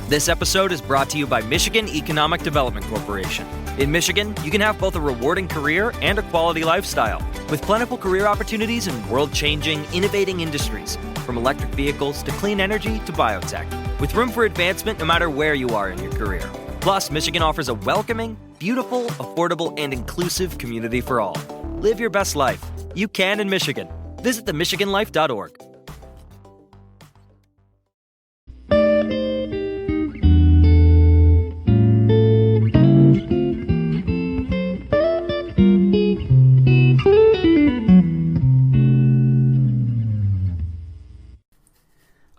This episode is brought to you by Michigan Economic Development Corporation. In Michigan, you can have both a rewarding career and a quality lifestyle, with plentiful career opportunities in world-changing, innovating industries, from electric vehicles to clean energy to biotech, with room for advancement no matter where you are in your career. Plus, Michigan offers a welcoming, beautiful, affordable, and inclusive community for all. Live your best life. You can in Michigan. Visit themichiganlife.org.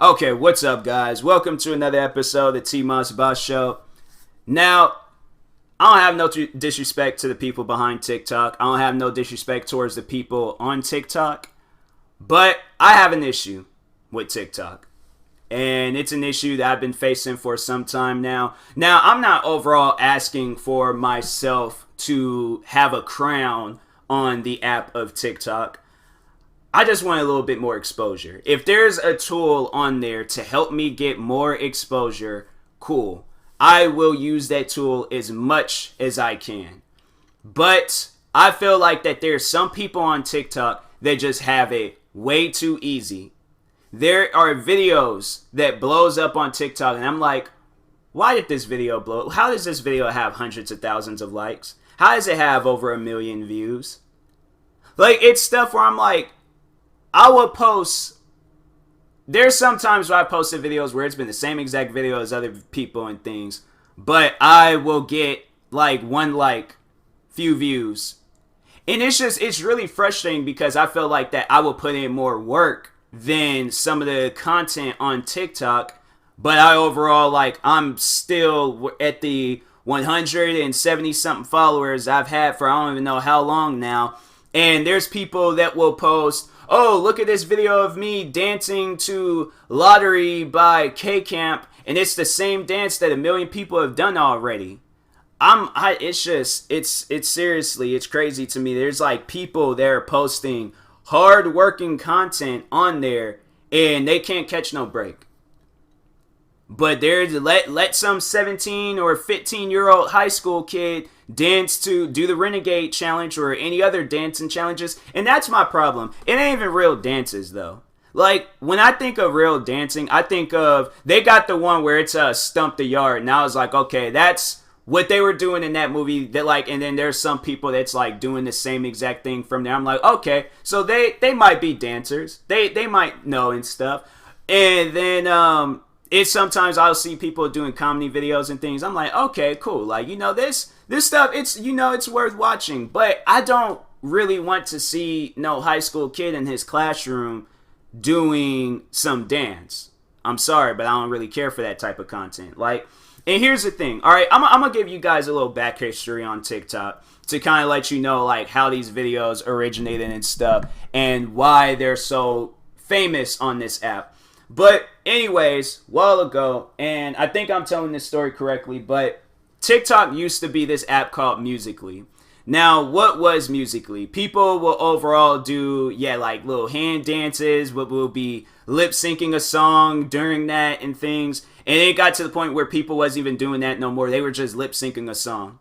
Okay, what's up, guys? Welcome to another episode of the TMossBoss Show. Now, I don't have no disrespect to the people behind TikTok. I don't have no disrespect towards the people on TikTok. But I have an issue with TikTok. And it's an issue that I've been facing for some time now. Now, I'm not overall asking for myself to have a crown on the app of TikTok. I just want a little bit more exposure. If there's a tool on there to help me get more exposure, cool. I will use that tool as much as I can. But I feel like that there's some people on TikTok that just have it way too easy. There are videos that blows up on TikTok and I'm like, why did this video blow? How does this video have hundreds of thousands of likes? How does it have over 1 million views? Like, it's stuff where I'm like, I will post, there's sometimes where I posted videos where it's been the same exact video as other people and things, but I will get like one like, few views. And it's really frustrating because I feel like that I will put in more work than some of the content on TikTok, but I'm still at the 170 something followers I've had for I don't even know how long now. And there's people that will post, oh, look at this video of me dancing to Lottery by K-Camp, and it's the same dance that 1 million people have done already. It's seriously, it's crazy to me. There's like people that are posting hard-working content on there, and they can't catch no break. But let some 17 or 15-year-old high school kid dance to do the Renegade Challenge or any other dancing challenges. And that's my problem. It ain't even real dances, though. Like, when I think of real dancing, I think of, they got the one where it's Stump the Yard. And I was like, okay, that's what they were doing in that movie. That like, and then there's some people that's like doing the same exact thing from there. I'm like, okay, so they might be dancers. They might know and stuff. And then, it's sometimes I'll see people doing comedy videos and things. I'm like, okay, cool. Like, this stuff, it's worth watching. But I don't really want to see no high school kid in his classroom doing some dance. I'm sorry, but I don't really care for that type of content. Like, and here's the thing. All right, I'm going to give you guys a little back history on TikTok to kind of let you know, like, how these videos originated and stuff and why they're so famous on this app. But anyways, a while ago, and I think I'm telling this story correctly, but TikTok used to be this app called Musical.ly. Now, what was Musical.ly? People will overall do, like little hand dances, what will be lip syncing a song during that and things. And it got to the point where people wasn't even doing that no more. They were just lip syncing a song.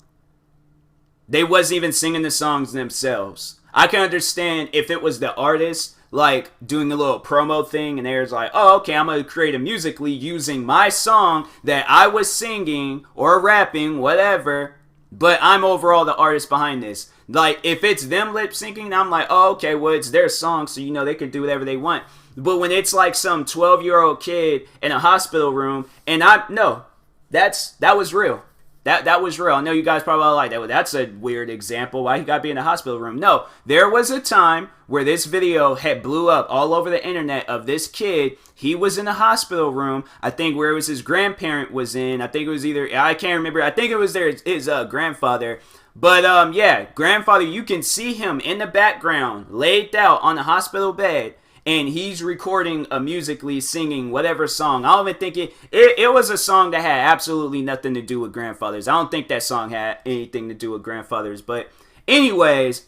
They wasn't even singing the songs themselves. I can understand if it was the artist like doing a little promo thing and there's like, oh, okay, I'm going to create a Musical.ly using my song that I was singing or rapping, whatever, but I'm overall the artist behind this. Like, if it's them lip syncing, I'm like, oh, okay, well, it's their song, so they can do whatever they want. But when it's like some 12-year-old kid in a hospital room, and that was real. That was real. I know you guys probably like that. Well, that's a weird example. Why he got to be in a hospital room? No, there was a time where this video had blew up all over the internet of this kid. He was in a hospital room. I think where it was his grandparent was in. I think it was I can't remember. I think it was his grandfather. But grandfather, you can see him in the background, laid out on the hospital bed. And he's recording a Musical.ly singing whatever song. I don't even think it was a song that had absolutely nothing to do with grandfathers. I don't think that song had anything to do with grandfathers. But anyways,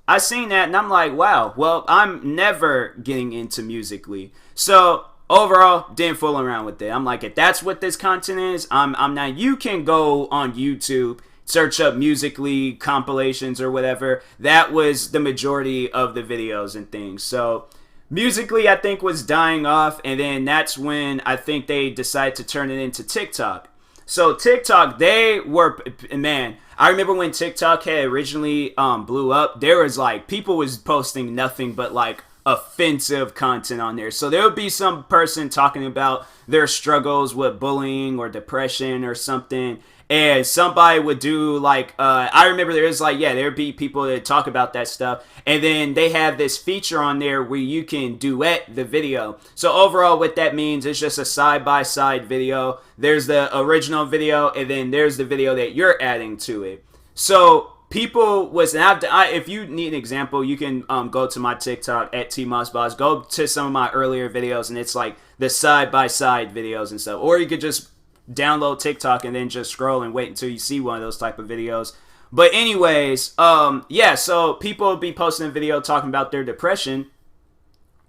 I seen that and I'm like, wow, well, I'm never getting into Musical.ly. So overall, didn't fool around with it. I'm like, if that's what this content is, I'm not. You can go on YouTube, search up Musically compilations or whatever. That was the majority of the videos and things. So Musically, I think, was dying off, and then that's when I think they decided to turn it into TikTok. So TikTok, they were, man, I remember when TikTok had originally blew up, there was like, people was posting nothing but like offensive content on there. So there would be some person talking about their struggles with bullying or depression or something, and somebody would do like, I remember there was like, yeah, there'd be people that talk about that stuff, and then they have this feature on there where you can duet the video. So overall, what that means is just a side-by-side video. There's the original video, and then there's the video that you're adding to it. So people was, and if you need an example, you can go to my TikTok at TMossBoss, go to some of my earlier videos, and it's like the side-by-side videos and stuff, or you could just download TikTok and then just scroll and wait until you see one of those type of videos. But anyways, yeah, so people will be posting a video talking about their depression.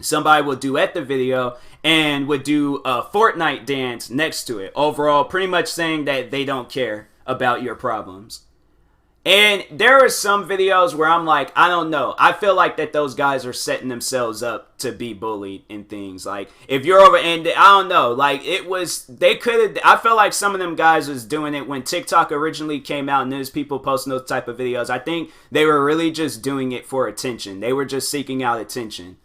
Somebody will duet the video and would do a Fortnite dance next to it. Overall, pretty much saying that they don't care about your problems. And there are some videos where I'm like, I don't know. I feel like that those guys are setting themselves up to be bullied and things. Like, if you're over, and I don't know, like, it was, they could have, I feel like some of them guys was doing it when TikTok originally came out and there's people posting those type of videos. I think they were really just doing it for attention. They were just seeking out attention.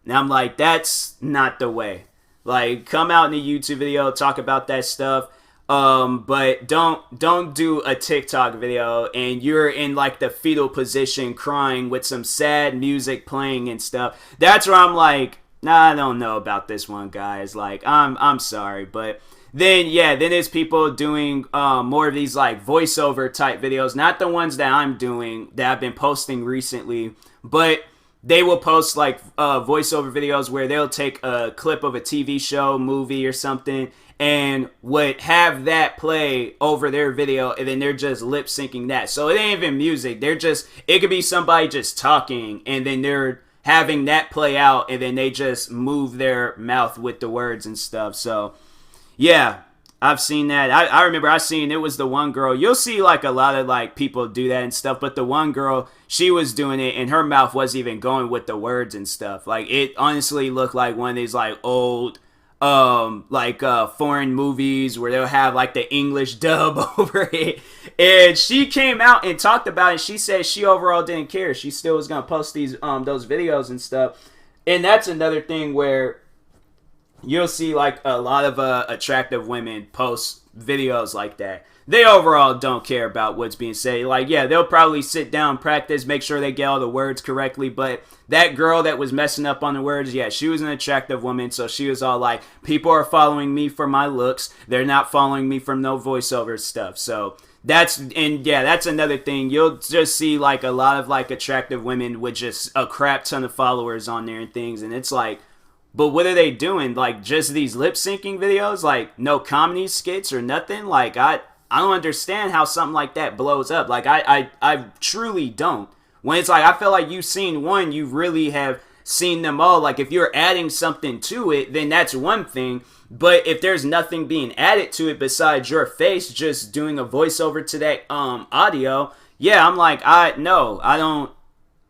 And I'm like, that's not the way. Like, come out in a YouTube video, talk about that stuff. But don't do a TikTok video and you're in like the fetal position crying with some sad music playing and stuff. That's where I'm like, nah, I don't know about this one, guys. Like, I'm sorry, but then yeah, then there's people doing more of these like voiceover type videos, not the ones that I'm doing that I've been posting recently, but they will post like voiceover videos where they'll take a clip of a TV show, movie, or something, and would have that play over their video, and then they're just lip syncing that. So it ain't even music. They're just, it could be somebody just talking, and then they're having that play out, and then they just move their mouth with the words and stuff. So yeah, I've seen that. I remember I seen, it was the one girl. You'll see like a lot of like people do that and stuff, but the one girl, she was doing it and her mouth wasn't even going with the words and stuff. Like, it honestly looked like one of these like old foreign movies where they'll have like the English dub over it. And she came out and talked about it. She said she overall didn't care. She still was gonna post these those videos and stuff. And that's another thing where you'll see like a lot of attractive women post videos like that. They overall don't care about what's being said. Like, yeah, they'll probably sit down, practice, make sure they get all the words correctly. But that girl that was messing up on the words, yeah, she was an attractive woman. So she was all like, people are following me for my looks. They're not following me from no voiceover stuff. So that's another thing. You'll just see like a lot of like attractive women with just a crap ton of followers on there and things. And it's like, but what are they doing? Like, just these lip syncing videos? Like, no comedy skits or nothing? Like, I don't understand how something like that blows up. Like, I truly don't. When it's like, I feel like you've seen one, you really have seen them all. Like, if you're adding something to it, then that's one thing. But if there's nothing being added to it besides your face just doing a voiceover to that audio, yeah, I'm like, I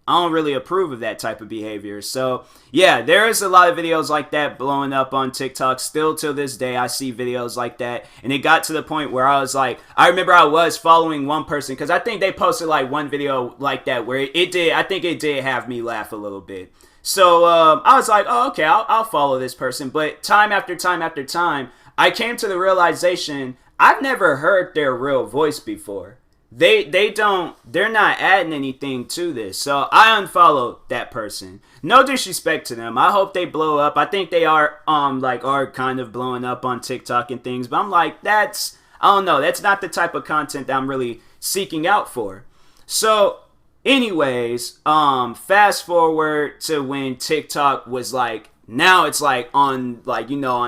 don't really approve of that type of behavior. So yeah, there's a lot of videos like that blowing up on TikTok. Still to this day, I see videos like that. And it got to the point where I was like, I remember I was following one person because I think they posted like one video like that where I think it did have me laugh a little bit. So I was like, oh, okay, I'll follow this person. But time after time after time, I came to the realization I've never heard their real voice before. They're not adding anything to this. So I unfollowed that person. No disrespect to them. I hope they blow up. I think they are kind of blowing up on TikTok and things. But I'm like, I don't know. That's not the type of content that I'm really seeking out for. So anyways, fast forward to when TikTok was like, now it's like on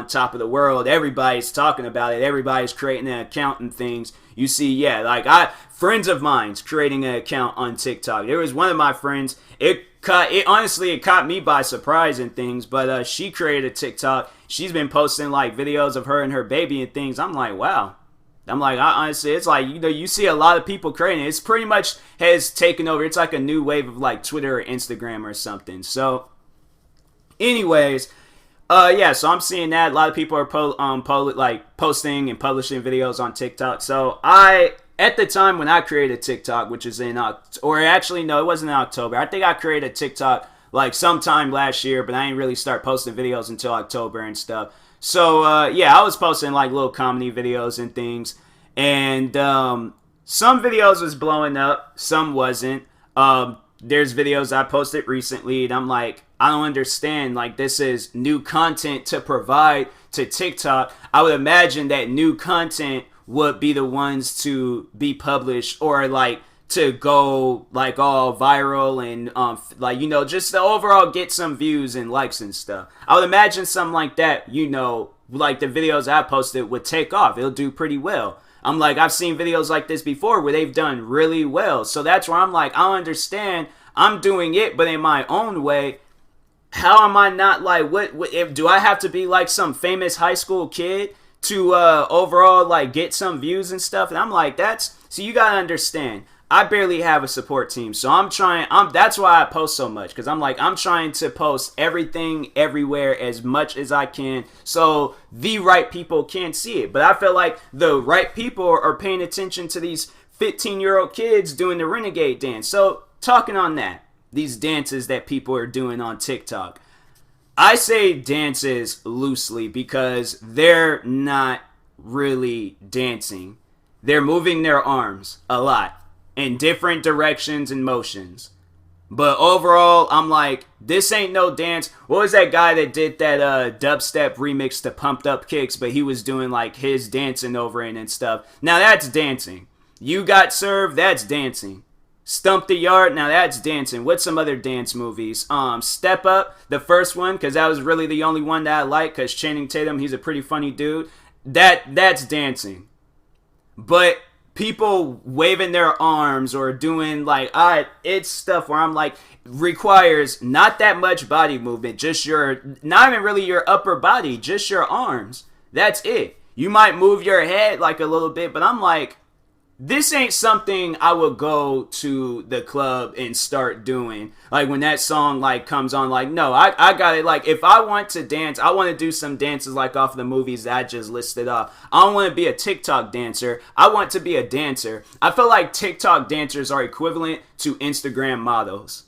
top of the world. Everybody's talking about it. Everybody's creating an account and things. You see, yeah, like friends of mine's creating an account on TikTok. There was one of my friends. It it caught me by surprise and things. But she created a TikTok. She's been posting like videos of her and her baby and things. I'm like, wow. I'm like, honestly, it's like, you see a lot of people creating it. It's pretty much has taken over. It's like a new wave of like Twitter or Instagram or something. So, anyways, yeah, so I'm seeing that a lot of people are posting and publishing videos on TikTok. So at the time when I created TikTok, which is in or actually no, it wasn't in October. I think I created TikTok like sometime last year, but I didn't really start posting videos until October and stuff. So, yeah, I was posting like little comedy videos and things. And some videos was blowing up, some wasn't. There's videos I posted recently, and I'm like, I don't understand. Like, this is new content to provide to TikTok. I would imagine that new content would be the ones to be published or like to go like all viral and like, just to overall get some views and likes and stuff. I would imagine something like that, like the videos I posted would take off. It'll do pretty well. I'm like, I've seen videos like this before where they've done really well. So that's where I'm like, I understand I'm doing it, but in my own way. How am I not like, do I have to be like some famous high school kid to overall like get some views and stuff? And I'm like, so you gotta understand, I barely have a support team, so that's why I post so much, because I'm like, I'm trying to post everything everywhere as much as I can so the right people can see it. But I feel like the right people are paying attention to these 15-year-old kids doing the renegade dance. So talking on that, these dances that people are doing on TikTok, I say dances loosely because they're not really dancing. They're moving their arms a lot in different directions and motions. But overall, I'm like, this ain't no dance. What was that guy that did that dubstep remix to Pumped Up Kicks, but he was doing like his dancing over it and stuff. Now that's dancing. You Got Served, that's dancing. Stump the Yard, now that's dancing. What's some other dance movies? Step Up, the first one, because that was really the only one that I like, because Channing Tatum, he's a pretty funny dude. That's dancing. But people waving their arms or doing like, it's stuff where I'm like, requires not that much body movement, just not even really your upper body, just your arms. That's it. You might move your head like a little bit, but I'm like, this ain't something I would go to the club and start doing. Like when that song like comes on, like, no, I got it. Like if I want to dance, I want to do some dances like off the movies that I just listed off. I don't want to be a TikTok dancer. I want to be a dancer. I feel like TikTok dancers are equivalent to Instagram models.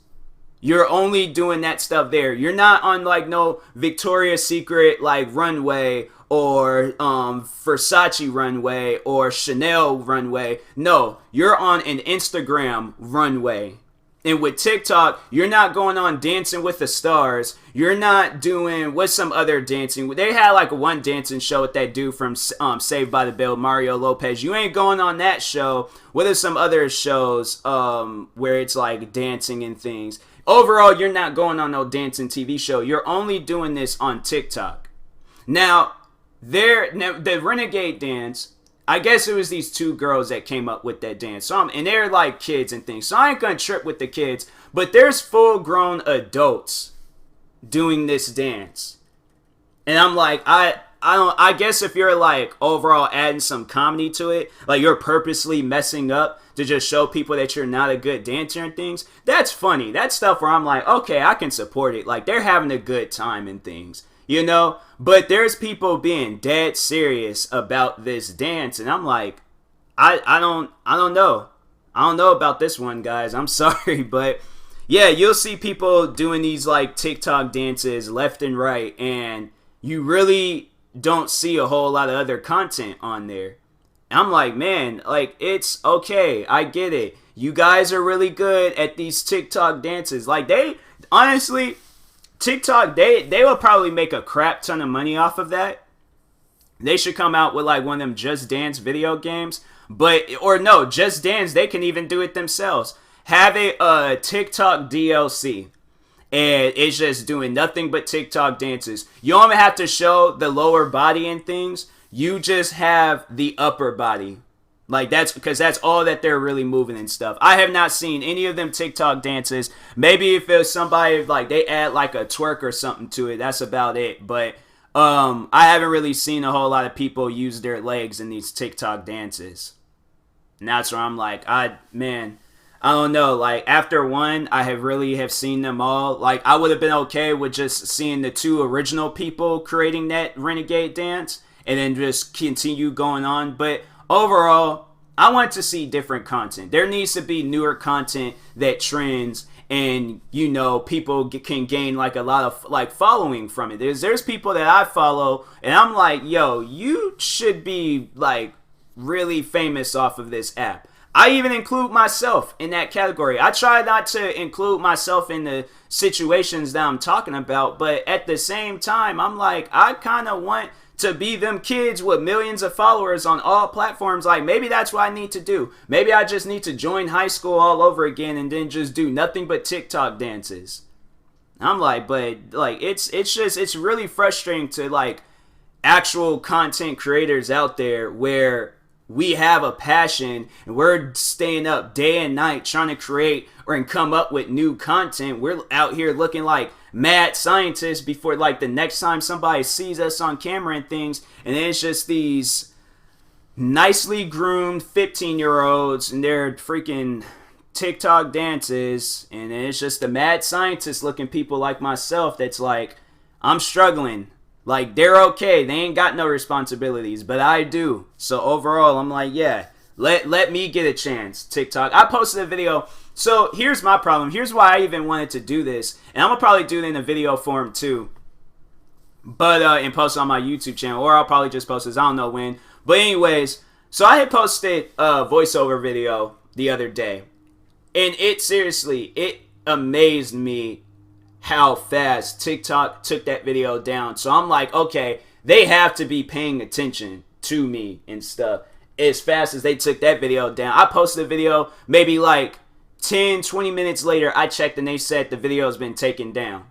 You're only doing that stuff there. You're not on like no Victoria's Secret like runway or Versace runway or Chanel runway. No, you're on an Instagram runway. And with TikTok, you're not going on Dancing with the Stars. You're not doing, what's some other dancing? They had like one dancing show with that dude from Saved by the Bell, Mario Lopez. You ain't going on that show. What are some other shows where it's like dancing and things? Overall, you're not going on no dancing TV show. You're only doing this on TikTok. Now, the Renegade dance, I guess it was these two girls that came up with that dance. And they're like kids and things. So I ain't gonna trip with the kids. But there's full-grown adults doing this dance. And I'm like, I guess if you're like overall adding some comedy to it, like you're purposely messing up to just show people that you're not a good dancer and things, that's funny. That's stuff where I'm like, okay, I can support it. Like they're having a good time and things, But there's people being dead serious about this dance, and I'm like, I don't know. I don't know about this one, guys. I'm sorry, but yeah, you'll see people doing these like TikTok dances left and right, and you really don't see a whole lot of other content on there. I'm like, man, like it's okay. I get it. You guys are really good at these TikTok dances. Like they honestly, TikTok, they will probably make a crap ton of money off of that. They should come out with like one of them Just Dance video games. Just Dance, they can even do it themselves. Have a TikTok DLC. And it's just doing nothing but TikTok dances. You don't even have to show the lower body and things. You just have the upper body. Like, that's because that's all that they're really moving and stuff. I have not seen any of them TikTok dances. Maybe if it was somebody, like, they add, like, a twerk or something to it, that's about it. But I haven't really seen a whole lot of people use their legs in these TikTok dances. And that's where I'm like, man, I don't know. Like, after one, I have seen them all. Like, I would have been okay with just seeing the two original people creating that renegade dance and then just continue going on. But overall, I want to see different content. There needs to be newer content that trends, and you know, people can gain like a lot of like following from it. There's people that I follow, and I'm like, yo, you should be like really famous off of this app. I even include myself in that category. I try not to include myself in the situations that I'm talking about, but at the same time, I'm like, I kind of want to be them kids with millions of followers on all platforms. Like, maybe that's what I need to do. Maybe I just need to join high school all over again and then just do nothing but TikTok dances. I'm like, but like, it's really frustrating to like actual content creators out there where we have a passion and we're staying up day and night trying to create or come up with new content. We're out here looking like mad scientists before like the next time somebody sees us on camera and things, and then it's just these nicely groomed 15-year-olds and their freaking TikTok dances, and then it's just the mad scientist looking people like myself that's like, I'm struggling. Like, they're okay. They ain't got no responsibilities, but I do. So overall, I'm like, yeah, let me get a chance, TikTok. I posted a video. So here's my problem. Here's why I even wanted to do this. And I'm going to probably do it in a video form too. But, and post it on my YouTube channel. Or I'll probably just post this. I don't know when. But anyways, so I had posted a voiceover video the other day. And it amazed me how fast TikTok took that video down. So I'm like, okay, they have to be paying attention to me and stuff as fast as they took that video down. I posted a video, maybe like 10-20 minutes later, I checked and they said the video has been taken down.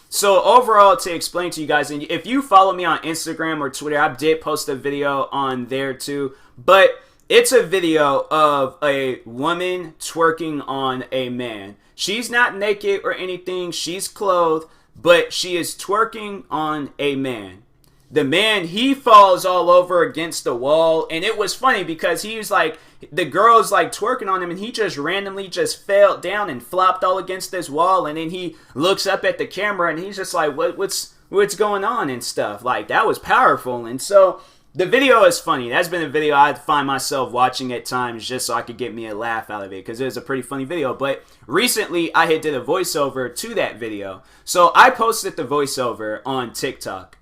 So overall, to explain to you guys, and if you follow me on Instagram or Twitter, I did post a video on there too, but it's a video of a woman twerking on a man. She's not naked or anything. She's clothed, but she is twerking on a man. The man, he falls all over against the wall, and it was funny because he was like, the girl's like twerking on him, and he just randomly just fell down and flopped all against this wall, and then he looks up at the camera, and he's just like, what's going on and stuff. Like, that was powerful. And so the video is funny. That's been a video I find myself watching at times just so I could get me a laugh out of it, because it was a pretty funny video. But recently, I had did a voiceover to that video. So I posted the voiceover on TikTok.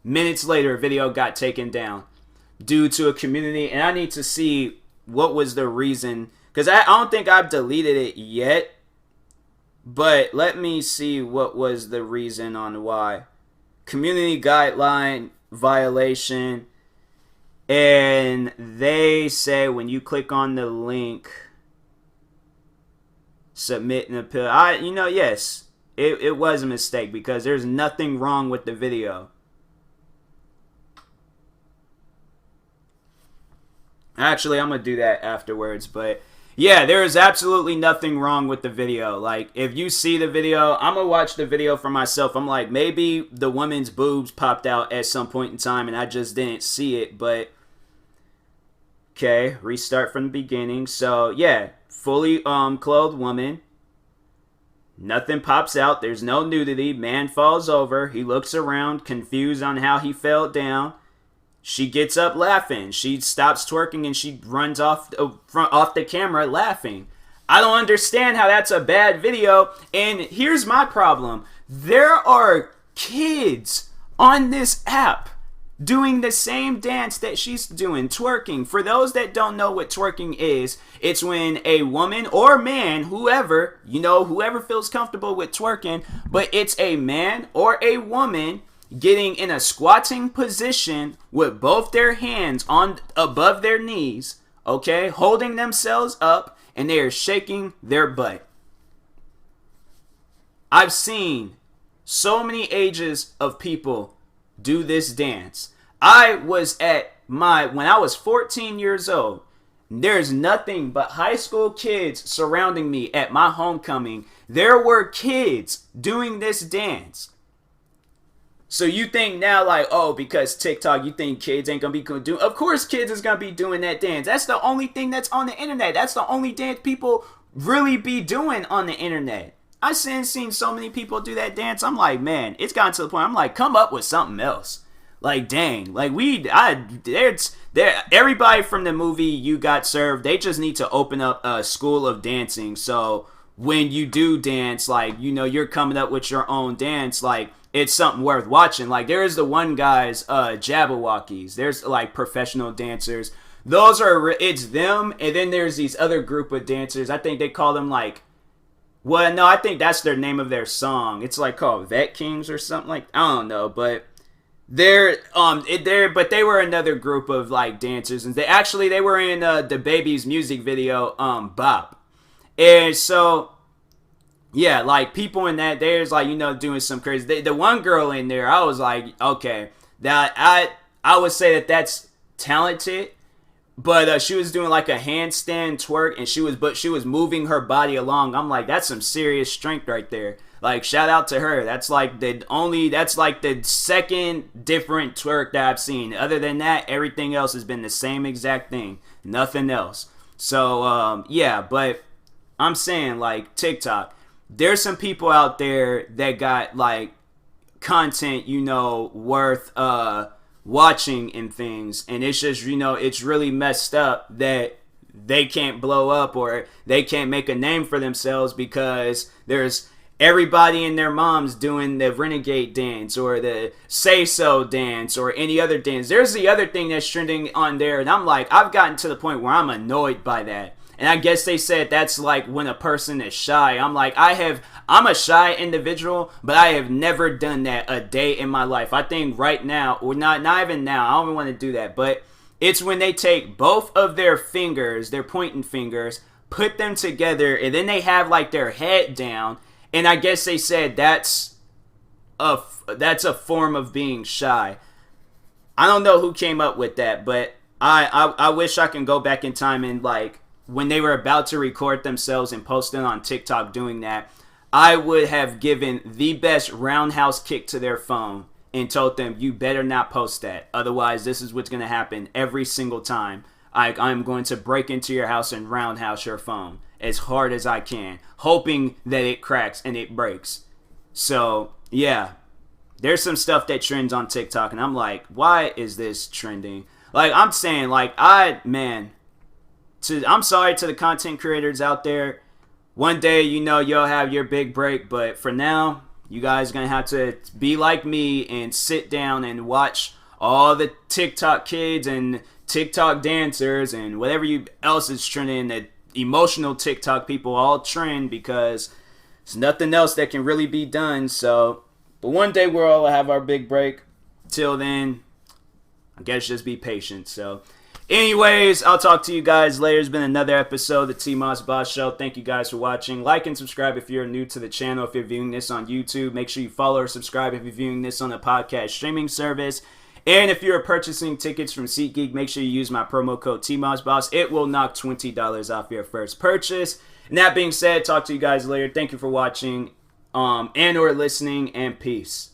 Minutes later, a video got taken down due to a community, and I need to see what was the reason, because I don't think I've deleted it yet, but let me see what was the reason on why. Community guideline violation, and they say when you click on the link, submit an appeal. Yes, it was a mistake because there's nothing wrong with the video. Actually, I'm going to do that afterwards, but yeah, there is absolutely nothing wrong with the video. Like, if you see the video, I'm going to watch the video for myself. I'm like, maybe the woman's boobs popped out at some point in time and I just didn't see it, but okay, restart from the beginning. So, yeah, fully clothed woman. Nothing pops out. There's no nudity. Man falls over. He looks around, confused on how he fell down. She gets up laughing. She stops twerking and she runs off the camera laughing. I don't understand how that's a bad video. And here's my problem. There are kids on this app doing the same dance that she's doing, twerking. For those that don't know what twerking is, it's when a woman or man, whoever feels comfortable with twerking, but it's a man or a woman getting in a squatting position with both their hands on above their knees, okay, holding themselves up, and they are shaking their butt. I've seen so many ages of people do this dance. I was at when I was 14 years old, there's nothing but high school kids surrounding me at my homecoming. There were kids doing this dance. So you think now, like, oh, because TikTok, you think kids ain't gonna be doing? Of course, kids is gonna be doing that dance. That's the only thing that's on the internet. That's the only dance people really be doing on the internet. I've seen so many people do that dance. I'm like, man, it's gotten to the point. I'm like, come up with something else. Like, dang, like everybody from the movie You Got Served. They just need to open up a school of dancing. So when you do dance, like, you know, you're coming up with your own dance, like. It's something worth watching. Like, there is the one guy's Jabberwockies. There's like professional dancers. It's them, and then there's these other group of dancers. I think they call them like, well, no, I think that's their name of their song. It's like called Vet Kings or something like. I don't know, but but they were another group of like dancers, and they were in the Baby's music video, Bop, and so. Yeah, like, people in that, there's, like, you know, doing some crazy. The one girl in there, I was like, okay, that I would say that's talented, but she was doing, like, a handstand twerk, and she was moving her body along. I'm like, that's some serious strength right there. Like, shout out to her. That's, like, the second different twerk that I've seen. Other than that, everything else has been the same exact thing. Nothing else. So, yeah, but I'm saying, like, TikTok. There's some people out there that got like content, you know, worth watching and things, and it's just, you know, it's really messed up that they can't blow up or they can't make a name for themselves because there's everybody and their moms doing the renegade dance or the say so dance or any other dance. There's the other thing that's trending on there, and I'm like, I've gotten to the point where I'm annoyed by that. And I guess they said that's like when a person is shy. I'm like, I'm a shy individual, but I have never done that a day in my life. I think right now, or not even now, I don't even want to do that, but it's when they take both of their fingers, their pointing fingers, put them together, and then they have like their head down, and I guess they said that's a form of being shy. I don't know who came up with that, but I wish I can go back in time and like, when they were about to record themselves and post it on TikTok doing that, I would have given the best roundhouse kick to their phone and told them, you better not post that. Otherwise, this is what's going to happen every single time. I'm going to break into your house and roundhouse your phone as hard as I can, hoping that it cracks and it breaks. So, yeah, there's some stuff that trends on TikTok, and I'm like, why is this trending? Like, I'm saying, like, I'm sorry to the content creators out there. One day, you know, you'll have your big break, but for now, you guys are going to have to be like me and sit down and watch all the TikTok kids and TikTok dancers and whatever else is trending, the emotional TikTok people all trend because there's nothing else that can really be done. So, but one day we'll all have our big break. Till then, I guess just be patient. So, anyways, I'll talk to you guys later. It's been another episode of the TMossBoss Show. Thank you guys for watching. Like and subscribe if you're new to the channel. If you're viewing this on YouTube, make sure you follow or subscribe if you're viewing this on a podcast streaming service. And if you're purchasing tickets from SeatGeek, make sure you use my promo code TMossBoss. It will knock $20 off your first purchase. And that being said, talk to you guys later. Thank you for watching and or listening, and peace.